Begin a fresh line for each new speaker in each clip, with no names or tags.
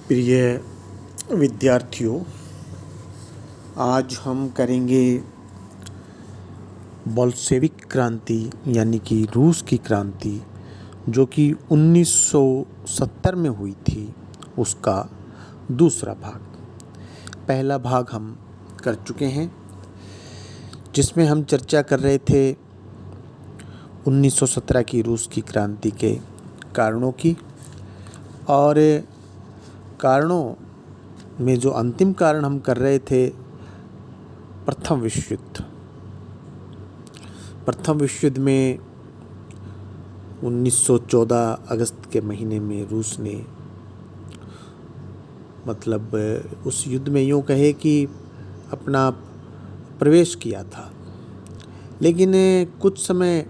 प्रिय विद्यार्थियों, आज हम करेंगे बोल्शेविक क्रांति यानी कि रूस की क्रांति जो कि 1970 में हुई थी, उसका दूसरा भाग। पहला भाग हम कर चुके हैं जिसमें हम चर्चा कर रहे थे 1917 की रूस की क्रांति के कारणों की, और कारणों में जो अंतिम कारण हम कर रहे थे प्रथम विश्व युद्ध। प्रथम विश्व युद्ध में 1914 अगस्त के महीने में रूस ने उस युद्ध में यूँ कहे कि अपना प्रवेश किया था। लेकिन कुछ समय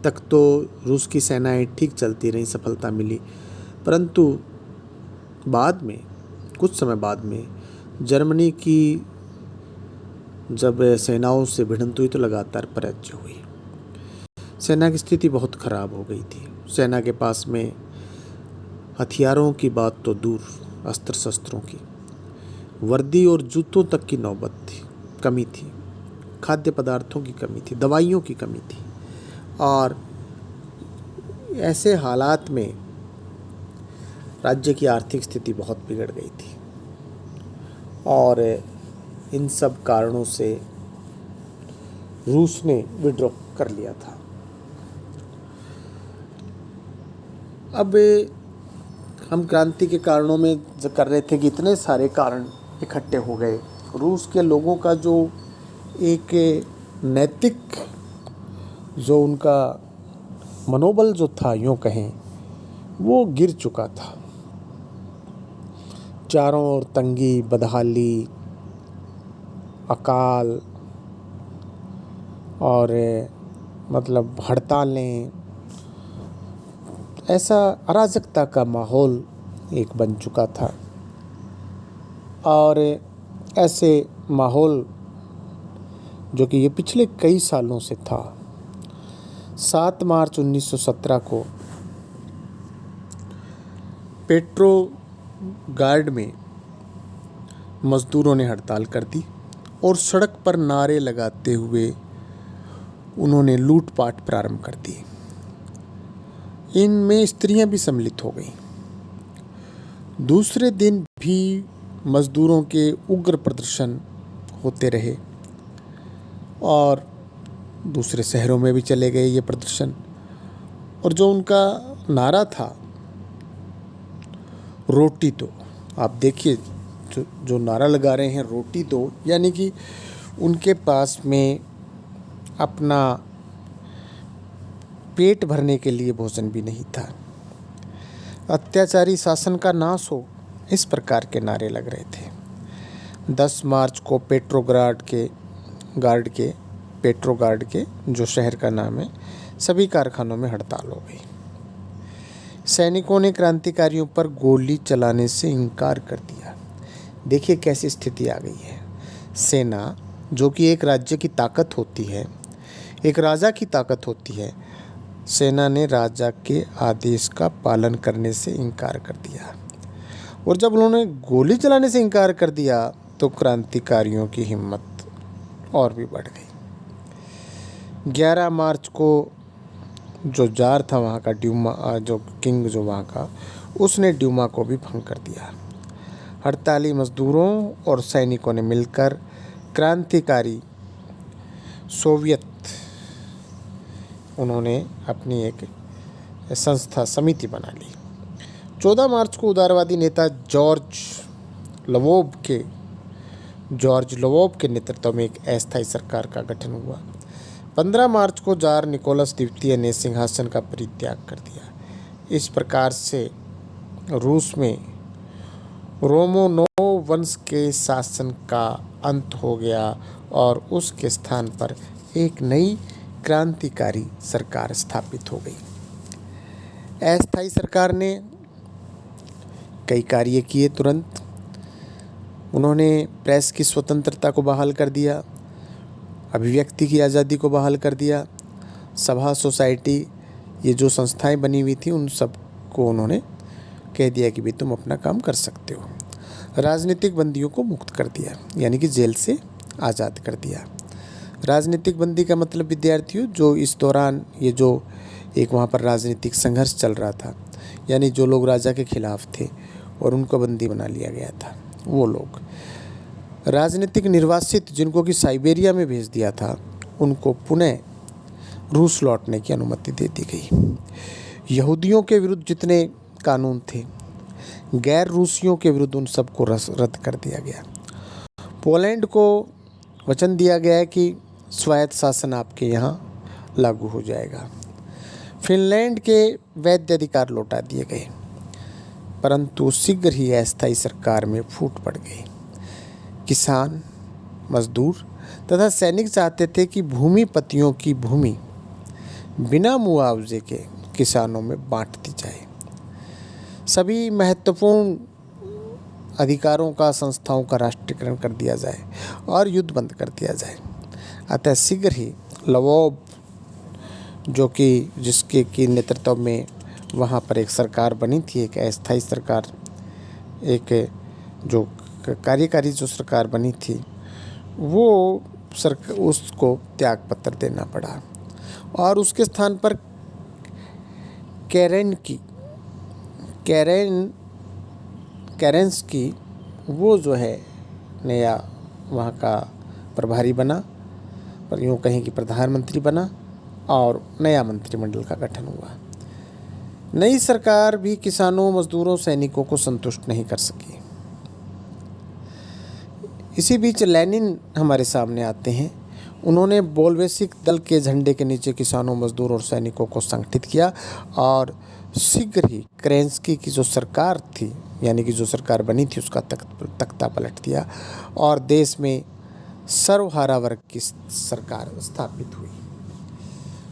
तक तो रूस की सेनाएं ठीक चलती रहीं, सफलता मिली, परंतु बाद में कुछ समय बाद में जर्मनी की जब सेनाओं से भिड़ंत हुई तो लगातार पराजय हुई। सेना की स्थिति बहुत खराब हो गई थी। सेना के पास में हथियारों की बात तो दूर, अस्त्र शस्त्रों की, वर्दी और जूतों तक की नौबत थी, कमी थी, खाद्य पदार्थों की कमी थी, दवाइयों की कमी थी। और ऐसे हालात में राज्य की आर्थिक स्थिति बहुत बिगड़ गई थी और इन सब कारणों से रूस ने विड्रॉ कर लिया था। अब हम क्रांति के कारणों में जो कर रहे थे कि इतने सारे कारण इकट्ठे हो गए। रूस के लोगों का जो एक नैतिक जो उनका मनोबल जो था, यूँ कहें, वो गिर चुका था। चारों ओर तंगी, बदहाली, अकाल और हड़तालें, ऐसा अराजकता का माहौल एक बन चुका था। और ऐसे माहौल जो कि ये पिछले कई सालों से था, 7 मार्च 1917 को पेट्रोगार्ड में मजदूरों ने हड़ताल कर दी और सड़क पर नारे लगाते हुए उन्होंने लूटपाट प्रारंभ कर दी। इनमें स्त्रियां भी सम्मिलित हो गईं। दूसरे दिन भी मजदूरों के उग्र प्रदर्शन होते रहे और दूसरे शहरों में भी चले गए ये प्रदर्शन। और जो उनका नारा था, रोटी दो, आप देखिए जो नारा लगा रहे हैं, रोटी दो, यानी कि उनके पास में अपना पेट भरने के लिए भोजन भी नहीं था। अत्याचारी शासन का नाश हो, इस प्रकार के नारे लग रहे थे। 10 मार्च को पेट्रोगार्ड के जो शहर का नाम है, सभी कारखानों में हड़ताल हो गई। सैनिकों ने क्रांतिकारियों पर गोली चलाने से इनकार कर दिया। देखिए कैसी स्थिति आ गई है। सेना जो कि एक राज्य की ताकत होती है, एक राजा की ताकत होती है, सेना ने राजा के आदेश का पालन करने से इनकार कर दिया। और जब उन्होंने गोली चलाने से इनकार कर दिया तो क्रांतिकारियों की हिम्मत और भी बढ़ गई। 11 मार्च को जो जार था वहाँ का, ड्यूमा, जो किंग जो वहाँ का, उसने ड्यूमा को भी भंग कर दिया। हड़ताली मजदूरों और सैनिकों ने मिलकर क्रांतिकारी सोवियत, उन्होंने अपनी एक संस्था, समिति बना ली। 14 मार्च को उदारवादी नेता जॉर्ज लवोव के नेतृत्व में एक अस्थायी सरकार का गठन हुआ। 15 मार्च को जार निकोलस द्वितीय ने सिंहासन का परित्याग कर दिया। इस प्रकार से रूस में रोमानोव वंश के शासन का अंत हो गया और उसके स्थान पर एक नई क्रांतिकारी सरकार स्थापित हो गई। अस्थायी सरकार ने कई कार्य किए तुरंत। उन्होंने प्रेस की स्वतंत्रता को बहाल कर दिया, अभिव्यक्ति की आज़ादी को बहाल कर दिया, सभा, सोसाइटी, ये जो संस्थाएं बनी हुई थी उन सब को उन्होंने कह दिया कि भाई तुम अपना काम कर सकते हो। राजनीतिक बंदियों को मुक्त कर दिया, यानी कि जेल से आज़ाद कर दिया। राजनीतिक बंदी का मतलब विद्यार्थियों, जो इस दौरान ये जो एक वहाँ पर राजनीतिक संघर्ष चल रहा था, यानी जो लोग राजा के खिलाफ थे और उनको बंदी बना लिया गया था, वो लोग। राजनीतिक निर्वासित जिनको कि साइबेरिया में भेज दिया था, उनको पुनः रूस लौटने की अनुमति दे दी गई। यहूदियों के विरुद्ध जितने कानून थे, गैर रूसियों के विरुद्ध, उन सबको रद्द कर दिया गया। पोलैंड को वचन दिया गया है कि स्वायत्त शासन आपके यहाँ लागू हो जाएगा। फिनलैंड के वैध अधिकार लौटा दिए गए, परंतु शीघ्र ही अस्थायी सरकार में फूट पड़ गई। किसान, मजदूर तथा सैनिक चाहते थे कि भूमिपतियों की भूमि बिना मुआवजे के किसानों में बांट दी जाए। सभी महत्वपूर्ण अधिकारों का, संस्थाओं का राष्ट्रीयकरण कर दिया जाए और युद्ध बंद कर दिया जाए। अतः शीघ्र ही लवोब, जो कि जिसके की नेतृत्व में वहाँ पर एक सरकार बनी थी, एक अस्थायी सरकार, एक जो कार्यकारी जो सरकार बनी थी, वो उसको त्यागपत्र देना पड़ा और उसके स्थान पर केरेंस्की वो जो है नया वहाँ का प्रभारी बना, पर यूँ कहें कि प्रधानमंत्री बना, और नया मंत्रिमंडल का गठन हुआ। नई सरकार भी किसानों, मजदूरों, सैनिकों को संतुष्ट नहीं कर सकी। इसी बीच लेनिन हमारे सामने आते हैं। उन्होंने बोल्शेविक दल के झंडे के नीचे किसानों, मजदूरों और सैनिकों को संगठित किया और शीघ्र ही केरेंस्की की जो सरकार थी, यानी कि जो सरकार बनी थी, उसका तख्ता पलट दिया और देश में सर्वहारा वर्ग की सरकार स्थापित हुई।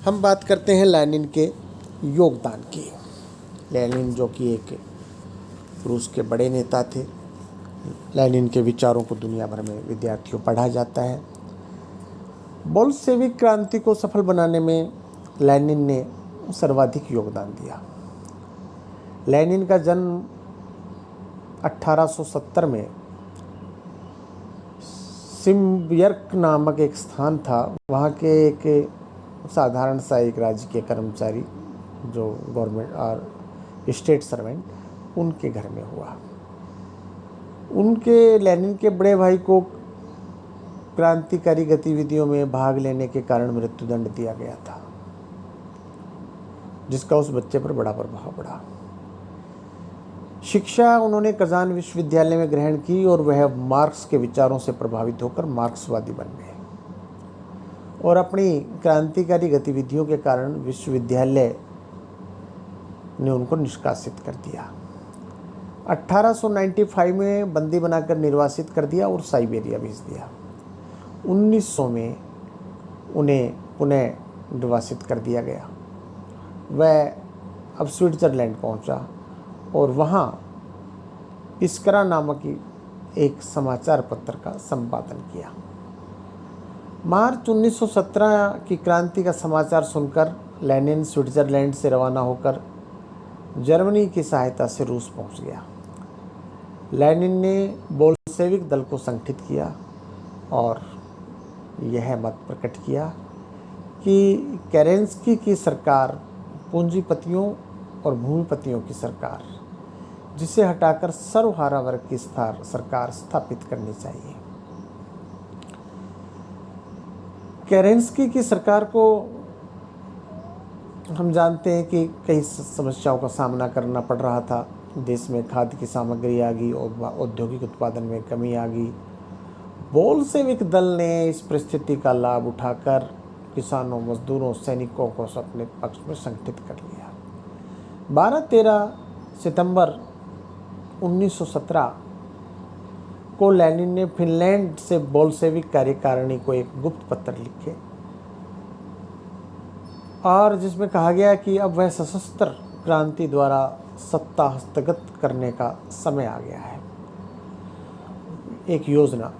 हम बात करते हैं लेनिन के योगदान की। लेनिन जो कि एक रूस के बड़े नेता थे। लेनिन के विचारों को दुनिया भर में विद्यार्थियों पढ़ा जाता है। बोल्शेविक क्रांति को सफल बनाने में लेनिन ने सर्वाधिक योगदान दिया। लेनिन का जन्म 1870 में सिम्बयर्क नामक एक स्थान था, वहाँ के एक साधारण सा एक राजकीय कर्मचारी, जो गवर्नमेंट और स्टेट सर्वेंट, उनके घर में हुआ। उनके लेनिन के बड़े भाई को क्रांतिकारी गतिविधियों में भाग लेने के कारण मृत्युदंड दिया गया था, जिसका उस बच्चे पर बड़ा प्रभाव पड़ा। शिक्षा उन्होंने कजान विश्वविद्यालय में ग्रहण की और वह मार्क्स के विचारों से प्रभावित होकर मार्क्सवादी बन गए और अपनी क्रांतिकारी गतिविधियों के कारण विश्वविद्यालय ने उनको निष्कासित कर दिया। 1895 में बंदी बनाकर निर्वासित कर दिया और साइबेरिया भेज दिया। 1900 में उन्हें पुनः निर्वासित कर दिया गया। वह अब स्विट्ज़रलैंड पहुंचा और वहाँ इस्करा नामक एक समाचार पत्र का संपादन किया। मार्च 1917 की क्रांति का समाचार सुनकर लेनिन स्विट्ज़रलैंड से रवाना होकर जर्मनी की सहायता से रूस पहुंच गया। लेनिन ने बोल्शेविक दल को संगठित किया और यह मत प्रकट किया कि केरेंस्की की सरकार पूंजीपतियों और भूमिपतियों की सरकार, जिसे हटाकर सर्वहारा वर्ग की सरकार स्थापित करनी चाहिए। केरेंस्की की सरकार को हम जानते हैं कि कई समस्याओं का सामना करना पड़ रहा था। देश में खाद्य की सामग्री आ गई और औद्योगिक उत्पादन में कमी आ गई। बोल्शेविक दल ने इस परिस्थिति का लाभ उठाकर किसानों, मजदूरों, सैनिकों को अपने पक्ष में संगठित कर लिया। 12-13 सितंबर 1917 को लेनिन ने फिनलैंड से बोल्शेविक कार्यकारिणी को एक गुप्त पत्र लिखे और जिसमें कहा गया कि अब वह सशस्त्र क्रांति द्वारा सत्ता हस्तगत करने का समय आ गया है। एक योजना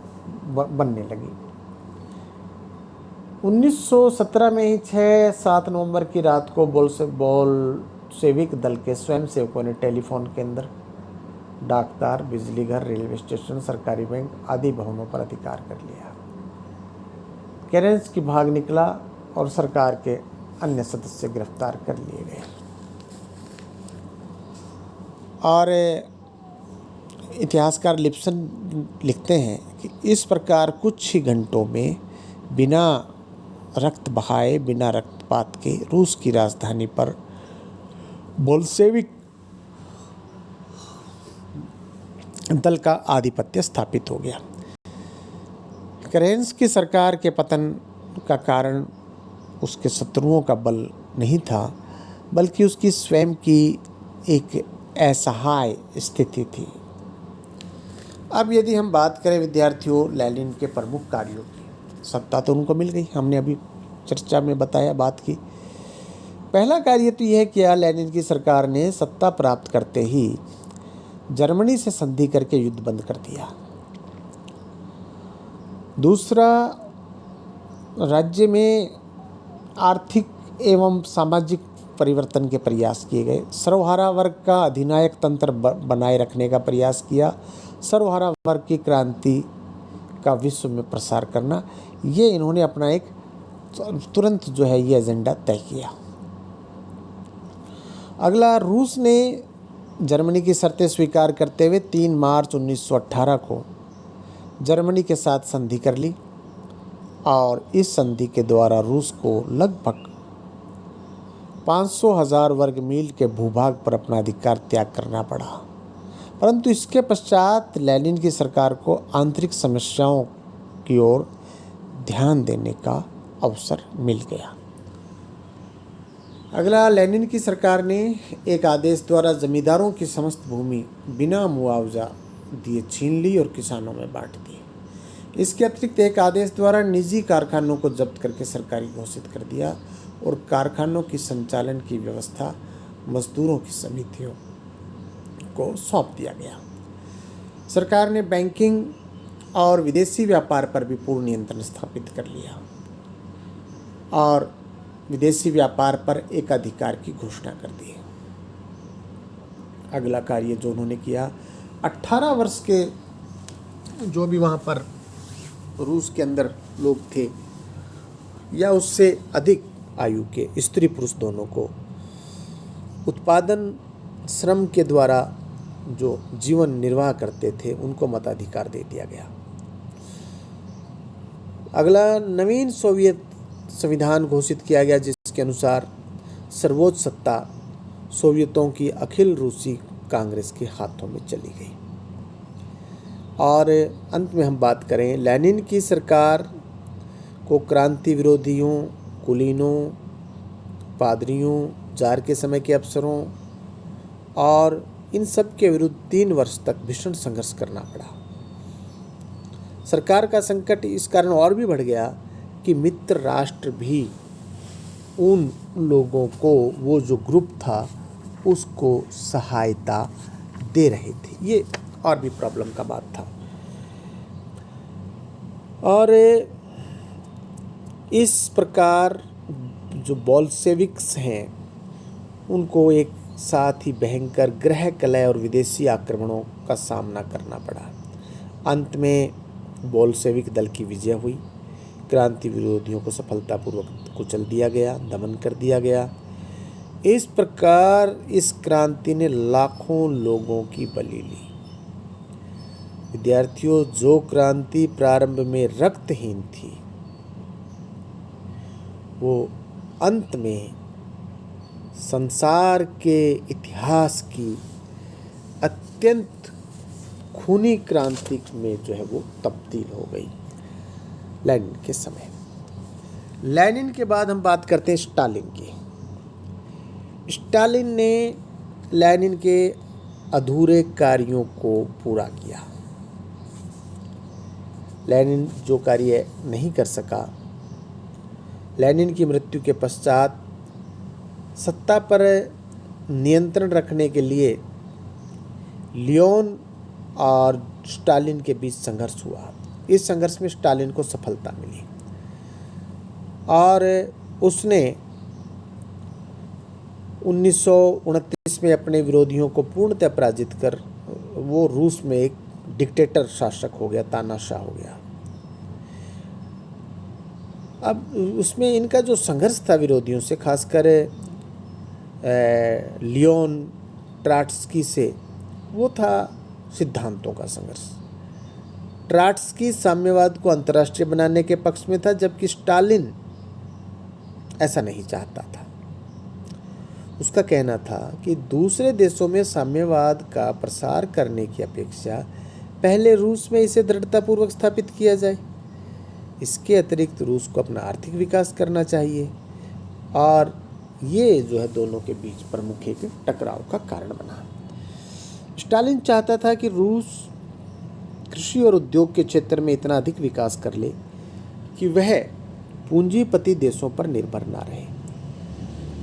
बनने लगी। 1917 में ही 6-7 नवंबर की रात को बोल्शेविक सेविक दल के स्वयंसेवकों ने टेलीफोन केंद्र, डाकतार, बिजली घर, रेलवे स्टेशन, सरकारी बैंक आदि भवनों पर अधिकार कर लिया। केरेंस्की भाग निकला और सरकार के अन्य सदस्य गिरफ्तार कर लिए गए। और इतिहासकार लिप्सन लिखते हैं कि इस प्रकार कुछ ही घंटों में बिना रक्त बहाए, बिना रक्तपात के रूस की राजधानी पर बोल्शेविक दल का आधिपत्य स्थापित हो गया। केरेंस्की सरकार के पतन का कारण उसके शत्रुओं का बल नहीं था, बल्कि उसकी स्वयं की एक असहाय स्थिति थी। अब यदि हम बात करें विद्यार्थियों लेनिन के प्रमुख कार्यों की, सत्ता तो उनको मिल गई, हमने अभी चर्चा में बताया, बात की। पहला कार्य तो यह किया लेनिन की सरकार ने सत्ता प्राप्त करते ही जर्मनी से संधि करके युद्ध बंद कर दिया। दूसरा, राज्य में आर्थिक एवं सामाजिक परिवर्तन के प्रयास किए गए। सर्वहारा वर्ग का अधिनायक तंत्र बनाए रखने का प्रयास किया। सर्वहारा वर्ग की क्रांति का विश्व में प्रसार करना, ये इन्होंने अपना एक तुरंत जो है ये एजेंडा तय किया। अगला, रूस ने जर्मनी की शर्तें स्वीकार करते हुए 3 मार्च 1918 को जर्मनी के साथ संधि कर ली और इस संधि के द्वारा रूस को लगभग 500,000 वर्ग मील के भूभाग पर अपना अधिकार त्याग करना पड़ा। परंतु इसके पश्चात लेनिन की सरकार को आंतरिक समस्याओं की ओर ध्यान देने का अवसर मिल गया। अगला, लेनिन की सरकार ने एक आदेश द्वारा जमींदारों की समस्त भूमि बिना मुआवजा दिए छीन ली और किसानों में बांट दी। इसके अतिरिक्त एक आदेश द्वारा निजी कारखानों को जब्त करके सरकारी घोषित कर दिया और कारखानों की संचालन की व्यवस्था मजदूरों की समितियों को सौंप दिया गया। सरकार ने बैंकिंग और विदेशी व्यापार पर भी पूर्ण नियंत्रण स्थापित कर लिया और विदेशी व्यापार पर एकाधिकार की घोषणा कर दी। अगला कार्य जो उन्होंने किया, 18 वर्ष के जो भी वहाँ पर रूस के अंदर लोग थे या उससे अधिक आयु के स्त्री पुरुष दोनों को उत्पादन श्रम के द्वारा जो जीवन निर्वाह करते थे उनको मताधिकार दे दिया गया। अगला, नवीन सोवियत संविधान घोषित किया गया जिसके अनुसार सर्वोच्च सत्ता सोवियतों की अखिल रूसी कांग्रेस के हाथों में चली गई। और अंत में हम बात करें, लेनिन की सरकार को क्रांति विरोधियों, कुलीनों, पादरियों, जार के समय के अफसरों और इन सब के विरुद्ध 3 वर्ष तक भीषण संघर्ष करना पड़ा। सरकार का संकट इस कारण और भी बढ़ गया कि मित्र राष्ट्र भी उन लोगों को, वो जो ग्रुप था उसको सहायता दे रहे थे। ये और भी प्रॉब्लम का बात था। और इस प्रकार जो बोल्शेविक्स हैं उनको एक साथ ही भयंकर गृह कलह और विदेशी आक्रमणों का सामना करना पड़ा। अंत में बोल्शेविक दल की विजय हुई। क्रांति विरोधियों को सफलतापूर्वक कुचल दिया गया, दमन कर दिया गया। इस प्रकार इस क्रांति ने लाखों लोगों की बलि ली। विद्यार्थियों, जो क्रांति प्रारंभ में रक्तहीन थी वो अंत में संसार के इतिहास की अत्यंत खूनी क्रांति में जो है वो तब्दील हो गई लेनिन के समय। लेनिन के बाद हम बात करते हैं स्टालिन की। स्टालिन ने लेनिन के अधूरे कार्यों को पूरा किया। लेनिन जो कार्य नहीं कर सका, लेनिन की मृत्यु के पश्चात सत्ता पर नियंत्रण रखने के लिए लियोन और स्टालिन के बीच संघर्ष हुआ। इस संघर्ष में स्टालिन को सफलता मिली और उसने 1929 में अपने विरोधियों को पूर्णतः पराजित कर वो रूस में एक डिक्टेटर शासक हो गया, तानाशाह हो गया। अब उसमें इनका जो संघर्ष था विरोधियों से, खासकर लियोन ट्राट्स्की से, वो था सिद्धांतों का संघर्ष। ट्राट्स्की साम्यवाद को अंतर्राष्ट्रीय बनाने के पक्ष में था, जबकि स्टालिन ऐसा नहीं चाहता था। उसका कहना था कि दूसरे देशों में साम्यवाद का प्रसार करने की अपेक्षा पहले रूस में इसे दृढ़तापूर्वक स्थापित किया जाए। इसके अतिरिक्त रूस को अपना आर्थिक विकास करना चाहिए, और ये जो है दोनों के बीच प्रमुख एक टकराव का कारण बना। स्टालिन चाहता था कि रूस कृषि और उद्योग के क्षेत्र में इतना अधिक विकास कर ले कि वह पूंजीपति देशों पर निर्भर ना रहे।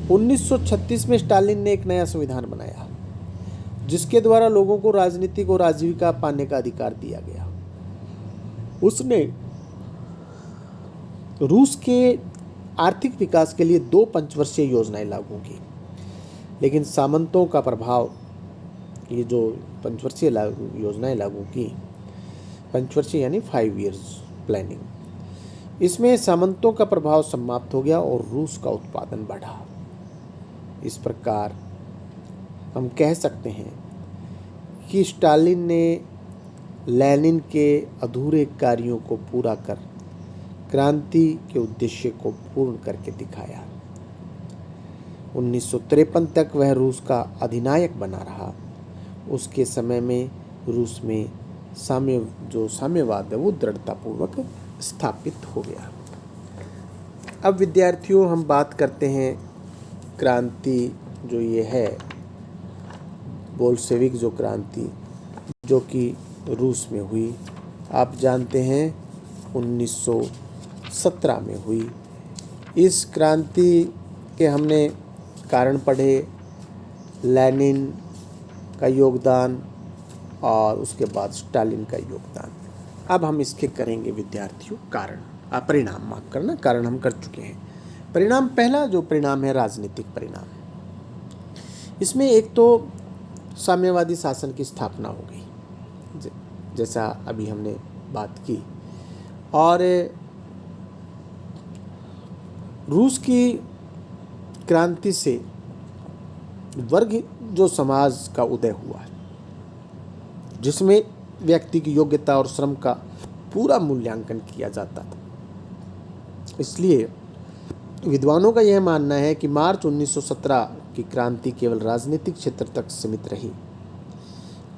1936 में स्टालिन ने एक नया संविधान बनाया, जिसके द्वारा लोगों को राजनीतिक और आजीविका पाने का अधिकार दिया गया। उसने रूस के आर्थिक विकास के लिए 2 पंचवर्षीय योजनाएं लागू की, लेकिन सामंतों का प्रभाव, ये जो पंचवर्षीय योजनाएं लागू की, पंचवर्षीय यानी 5 इयर्स प्लानिंग, इसमें सामंतों का प्रभाव समाप्त हो गया और रूस का उत्पादन बढ़ा। इस प्रकार हम कह सकते हैं कि स्टालिन ने लेनिन के अधूरे कार्यों को पूरा कर क्रांति के उद्देश्य को पूर्ण करके दिखाया। 1953 तक वह रूस का अधिनायक बना रहा। उसके समय में रूस में साम्यवाद है वो दृढ़तापूर्वक स्थापित हो गया। अब विद्यार्थियों, हम बात करते हैं क्रांति जो ये है, बोल्शेविक जो क्रांति जो कि रूस में हुई, आप जानते हैं 1917 में हुई। इस क्रांति के हमने कारण पढ़े, लेनिन का योगदान और उसके बाद स्टालिन का योगदान। अब हम इसके करेंगे विद्यार्थियों परिणाम, माफ करना, कारण हम कर चुके हैं। परिणाम, पहला जो परिणाम है राजनीतिक परिणाम, इसमें एक तो साम्यवादी शासन की स्थापना हो गई, जैसा अभी हमने बात की, और रूस की क्रांति से वर्ग जो समाज का उदय हुआ, जिसमें व्यक्ति की योग्यता और श्रम का पूरा मूल्यांकन किया जाता था। इसलिए विद्वानों का यह मानना है कि मार्च 1917 की क्रांति केवल राजनीतिक क्षेत्र तक सीमित रही,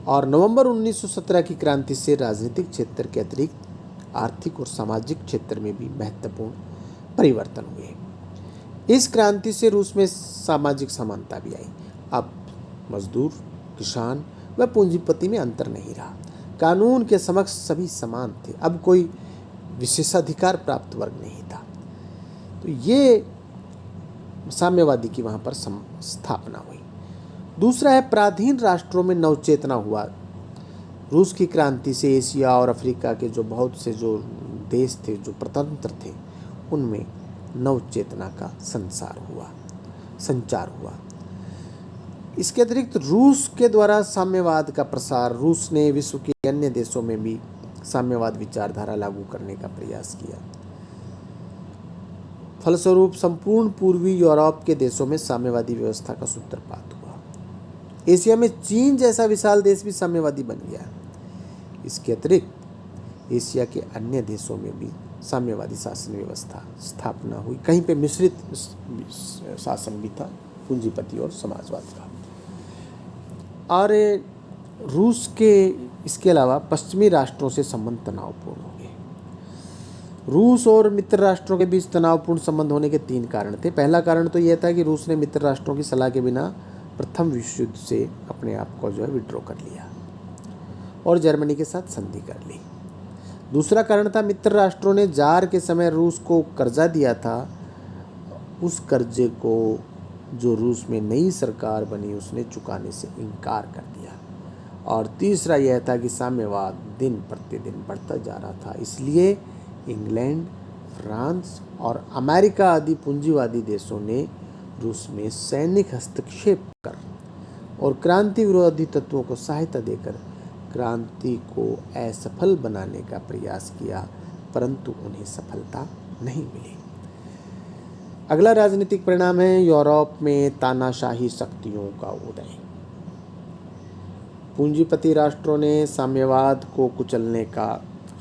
और नवंबर 1917 की क्रांति से राजनीतिक क्षेत्र के अतिरिक्त आर्थिक और सामाजिक क्षेत्र में भी महत्वपूर्ण परिवर्तन हुए। इस क्रांति से रूस में सामाजिक समानता भी आई। अब मजदूर, किसान व पूंजीपति में अंतर नहीं रहा। कानून के समक्ष सभी समान थे। अब कोई विशेषाधिकार प्राप्त वर्ग नहीं था। तो ये साम्यवादी की वहाँ पर स्थापना हुई। दूसरा है पराधीन राष्ट्रों में नवचेतना हुआ। रूस की क्रांति से एशिया और अफ्रीका के जो बहुत से जो देश थे जो प्रतंत्र थे, उनमें नवचेतना का संचार हुआ। इसके अतिरिक्त रूस के द्वारा साम्यवाद का प्रसार, रूस ने विश्व के अन्य देशों में भी साम्यवाद विचारधारा लागू करने का प्रयास किया। फलस्वरूप संपूर्ण पूर्वी यूरोप के देशों में साम्यवादी व्यवस्था का सूत्रपात हुआ। एशिया में चीन जैसा विशाल देश भी साम्यवादी बन गया। इसके अतिरिक्त एशिया के अन्य देशों में भी साम्यवादी शासन व्यवस्था स्थापना हुई। कहीं पे मिश्रित शासन भी था, पूंजीपति और समाजवाद का। और रूस के इसके अलावा पश्चिमी राष्ट्रों से संबंध तनावपूर्ण हो गए। रूस और मित्र राष्ट्रों के बीच तनावपूर्ण संबंध होने के 3 कारण थे। पहला कारण तो यह था कि रूस ने मित्र राष्ट्रों की सलाह के बिना प्रथम विश्व युद्ध से अपने आप को विड्रॉ कर लिया और जर्मनी के साथ संधि कर ली। दूसरा कारण था मित्र राष्ट्रों ने जार के समय रूस को कर्जा दिया था, उस कर्जे को जो रूस में नई सरकार बनी उसने चुकाने से इनकार कर दिया। और तीसरा यह था कि साम्यवाद दिन प्रतिदिन बढ़ता जा रहा था, इसलिए इंग्लैंड, फ्रांस और अमेरिका आदि पूंजीवादी देशों ने रूस में सैनिक हस्तक्षेप कर और क्रांति विरोधी तत्वों को सहायता देकर क्रांति को असफल बनाने का प्रयास किया, परंतु उन्हें सफलता नहीं मिली। अगला राजनीतिक परिणाम है यूरोप में तानाशाही शक्तियों का उदय। पूंजीपति राष्ट्रों ने साम्यवाद को कुचलने का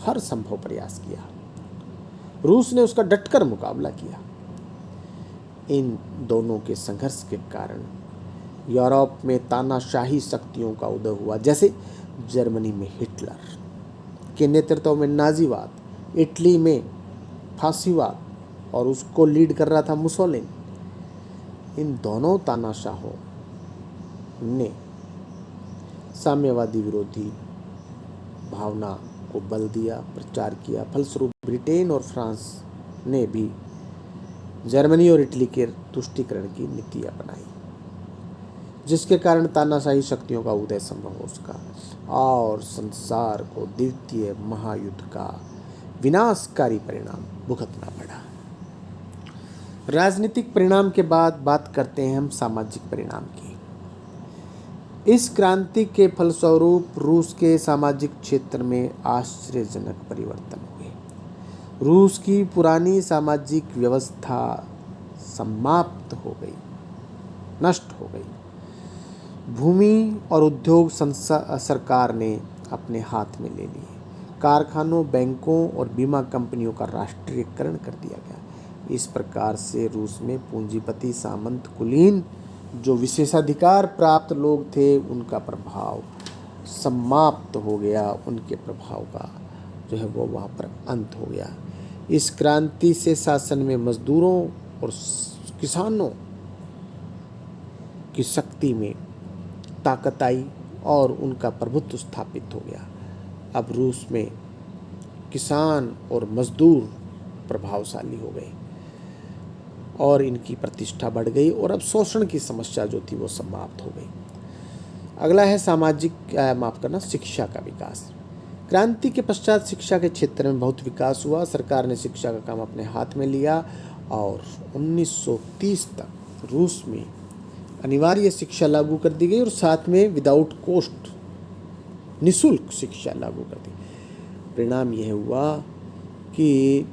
हर संभव प्रयास किया। रूस ने उसका डटकर मुकाबला किया। इन दोनों के संघर्ष के कारण यूरोप में तानाशाही शक्तियों का उदय हुआ, जैसे जर्मनी में हिटलर के नेतृत्व में नाजीवाद, इटली में फासीवाद और उसको लीड कर रहा था मुसोलिनी। इन दोनों तानाशाहों ने साम्यवादी विरोधी भावना को बल दिया, प्रचार किया। फलस्वरूप ब्रिटेन और फ्रांस ने भी जर्मनी और इटली के तुष्टीकरण की नीति अपनाई, जिसके कारण तानाशाही शक्तियों का उदय संभव हो सका और संसार को द्वितीय महायुद्ध का विनाशकारी परिणाम भुगतना पड़ा। राजनीतिक परिणाम के बाद बात करते हैं हम सामाजिक परिणाम की। इस क्रांति के फलस्वरूप रूस के सामाजिक क्षेत्र में आश्चर्यजनक परिवर्तन हुए। रूस की पुरानी सामाजिक व्यवस्था समाप्त हो गई, नष्ट हो गई। भूमि और उद्योग सरकार ने अपने हाथ में ले लिए। कारखानों, बैंकों और बीमा कंपनियों का राष्ट्रीयकरण कर दिया गया। इस प्रकार से रूस में पूंजीपति, सामंत, कुलीन जो विशेषाधिकार प्राप्त लोग थे, उनका प्रभाव समाप्त हो गया। उनके प्रभाव का जो है वो वहाँ पर अंत हो गया। इस क्रांति से शासन में मजदूरों और किसानों की शक्ति में ताकत आई और उनका प्रभुत्व स्थापित हो गया। अब रूस में किसान और मजदूर प्रभावशाली हो गए और इनकी प्रतिष्ठा बढ़ गई और अब शोषण की समस्या जो थी वो समाप्त हो गई। अगला है शिक्षा का विकास। क्रांति के पश्चात शिक्षा के क्षेत्र में बहुत विकास हुआ। सरकार ने शिक्षा का काम अपने हाथ में लिया और 1930 तक रूस में अनिवार्य शिक्षा लागू कर दी गई और साथ में विदाउट कॉस्ट निःशुल्क शिक्षा लागू कर दी। परिणाम यह हुआ कि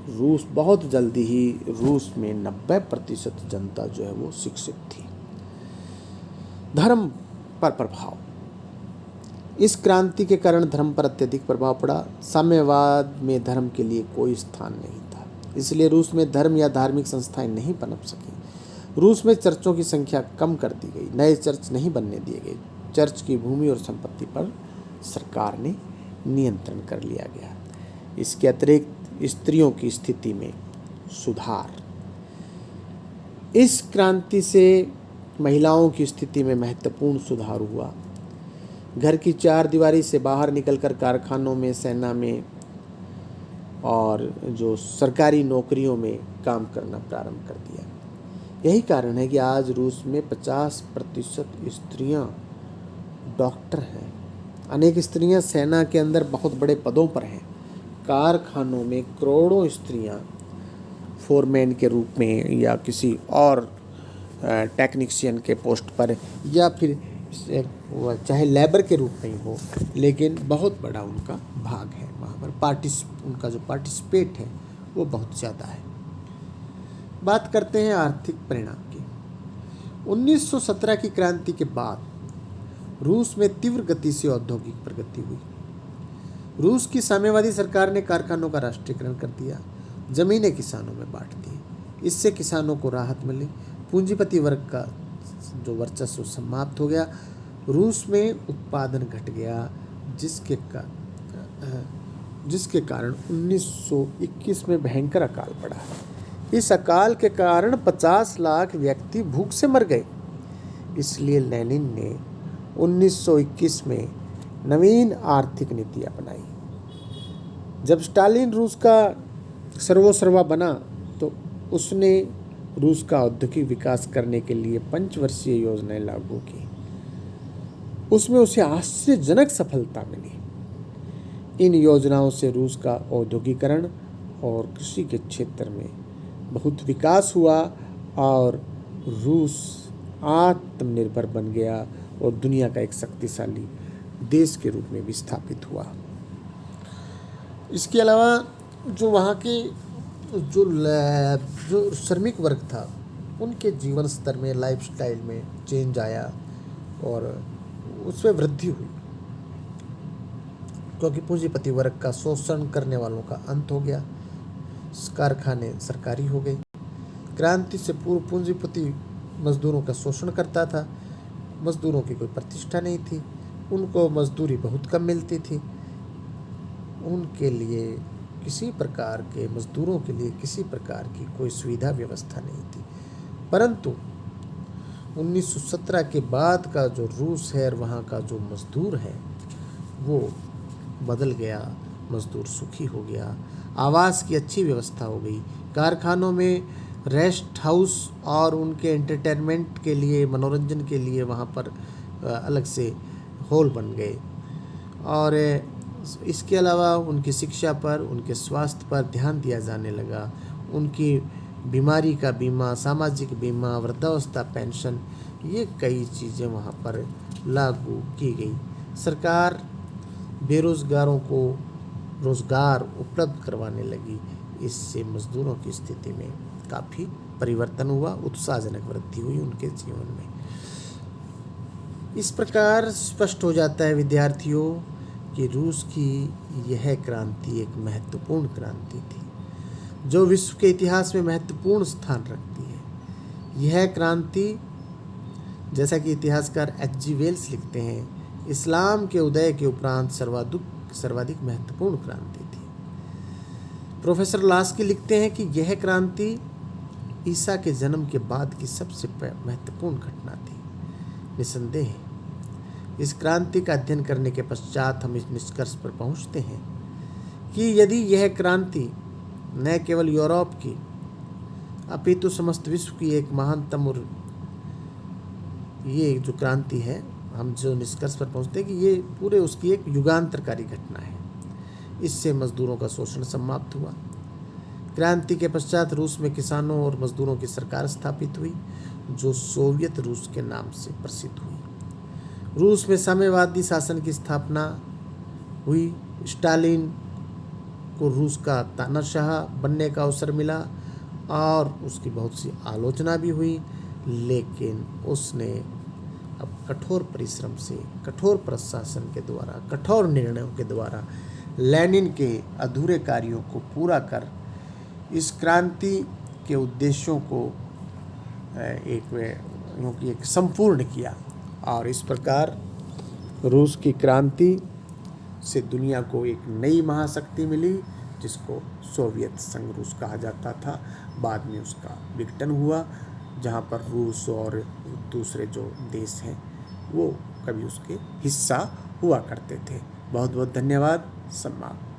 रूस बहुत जल्दी ही रूस में 90% जनता जो है वो शिक्षित थी। धर्म पर प्रभाव। इस क्रांति के कारण धर्म पर अत्यधिक प्रभाव पड़ा। साम्यवाद में धर्म के लिए कोई स्थान नहीं था, इसलिए रूस में धर्म या धार्मिक संस्थाएं नहीं पनप सकी। रूस में चर्चों की संख्या कम कर दी गई, नए चर्च नहीं बनने दिए गए। चर्च की भूमि और संपत्ति पर सरकार ने नियंत्रण कर लिया गया। इसके अतिरिक्त स्त्रियों की स्थिति में सुधार। इस क्रांति से महिलाओं की स्थिति में महत्वपूर्ण सुधार हुआ। घर की चार दीवारी से बाहर निकलकर कारखानों में, सेना में और जो सरकारी नौकरियों में काम करना प्रारंभ कर दिया। यही कारण है कि आज रूस में 50% स्त्रियां डॉक्टर हैं। अनेक स्त्रियां सेना के अंदर बहुत बड़े पदों पर हैं। कारखानों में करोड़ों स्त्रियां फोरमैन के रूप में या किसी और टेक्नीशियन के पोस्ट पर या फिर चाहे लेबर के रूप में ही हो, लेकिन बहुत बड़ा उनका भाग है वहाँ पर। उनका जो पार्टिसिपेट है वो बहुत ज़्यादा है। बात करते हैं आर्थिक परिणाम की। 1917 की क्रांति के बाद रूस में तीव्र गति से औद्योगिक प्रगति हुई। रूस की साम्यवादी सरकार ने कारखानों का राष्ट्रीयकरण कर दिया, जमीनें किसानों में बांट दी। इससे किसानों को राहत मिली। पूंजीपति वर्ग का जो वर्चस्व समाप्त हो गया। रूस में उत्पादन घट गया, जिसके कारण 1921 में भयंकर अकाल पड़ा। इस अकाल के कारण 50 लाख व्यक्ति भूख से मर गए। इसलिए लेनिन ने 1921 में नवीन आर्थिक नीति अपनाई। जब स्टालिन रूस का सर्वोसर्वा बना तो उसने रूस का औद्योगिक विकास करने के लिए 5 वर्षीय योजनाएं लागू की। उसमें उसे आश्चर्यजनक सफलता मिली। इन योजनाओं से रूस का औद्योगिकरण और कृषि के क्षेत्र में बहुत विकास हुआ और रूस आत्मनिर्भर बन गया और दुनिया का एक शक्तिशाली देश के रूप में भी स्थापित हुआ। इसके अलावा जो वहाँ के जो श्रमिक वर्ग था, उनके जीवन स्तर में, लाइफस्टाइल में चेंज आया और उसमें वृद्धि हुई, क्योंकि पूंजीपति वर्ग का शोषण करने वालों का अंत हो गया, कारखाने सरकारी हो गए। क्रांति से पूर्व पूंजीपति मजदूरों का शोषण करता था, मजदूरों की कोई प्रतिष्ठा नहीं थी, उनको मजदूरी बहुत कम मिलती थी, उनके लिए किसी प्रकार के मजदूरों के लिए किसी प्रकार की कोई सुविधा व्यवस्था नहीं थी। परंतु 1917 के बाद का जो रूस है और वहाँ का जो मजदूर है वो बदल गया, मजदूर सुखी हो गया, आवास की अच्छी व्यवस्था हो गई, कारखानों में रेस्ट हाउस और उनके एंटरटेनमेंट के लिए, मनोरंजन के लिए वहाँ पर अलग से हॉल बन गए, और इसके अलावा उनकी शिक्षा पर, उनके स्वास्थ्य पर ध्यान दिया जाने लगा, उनकी बीमारी का बीमा, सामाजिक बीमा, वृद्धावस्था पेंशन, ये कई चीज़ें वहाँ पर लागू की गई। सरकार बेरोज़गारों को रोज़गार उपलब्ध करवाने लगी। इससे मज़दूरों की स्थिति में काफ़ी परिवर्तन हुआ, उत्साहजनक वृद्धि हुई उनके जीवन में। इस प्रकार स्पष्ट हो जाता है विद्यार्थियों कि रूस की यह क्रांति एक महत्वपूर्ण क्रांति थी, जो विश्व के इतिहास में महत्वपूर्ण स्थान रखती है। यह क्रांति, जैसा कि इतिहासकार H.G. वेल्स लिखते हैं, इस्लाम के उदय के उपरांत सर्वाधिक महत्वपूर्ण क्रांति थी। प्रोफेसर लास्की लिखते हैं कि यह क्रांति ईसा के जन्म के बाद की सबसे महत्वपूर्ण घटना थी। निसंदेह इस क्रांति का अध्ययन करने के पश्चात हम इस निष्कर्ष पर पहुंचते हैं कि यदि यह क्रांति न केवल यूरोप की अपितु समस्त विश्व की एक महानतम, और ये जो क्रांति है, हम जो निष्कर्ष पर पहुंचते हैं कि ये पूरे उसकी एक युगांतरकारी घटना है। इससे मजदूरों का शोषण समाप्त हुआ। क्रांति के पश्चात रूस में किसानों और मजदूरों की सरकार स्थापित हुई, जो सोवियत रूस के नाम से प्रसिद्ध हुई। रूस में साम्यवादी शासन की स्थापना हुई। स्टालिन को रूस का तानाशाह बनने का अवसर मिला और उसकी बहुत सी आलोचना भी हुई, लेकिन उसने अब कठोर परिश्रम से, कठोर प्रशासन के द्वारा, कठोर निर्णयों के द्वारा लेनिन के अधूरे कार्यों को पूरा कर इस क्रांति के उद्देश्यों को एक संपूर्ण किया। और इस प्रकार रूस की क्रांति से दुनिया को एक नई महाशक्ति मिली, जिसको सोवियत संघ रूस कहा जाता था। बाद में उसका विघटन हुआ, जहाँ पर रूस और दूसरे जो देश हैं वो कभी उसके हिस्सा हुआ करते थे। बहुत बहुत धन्यवाद। समाप्त।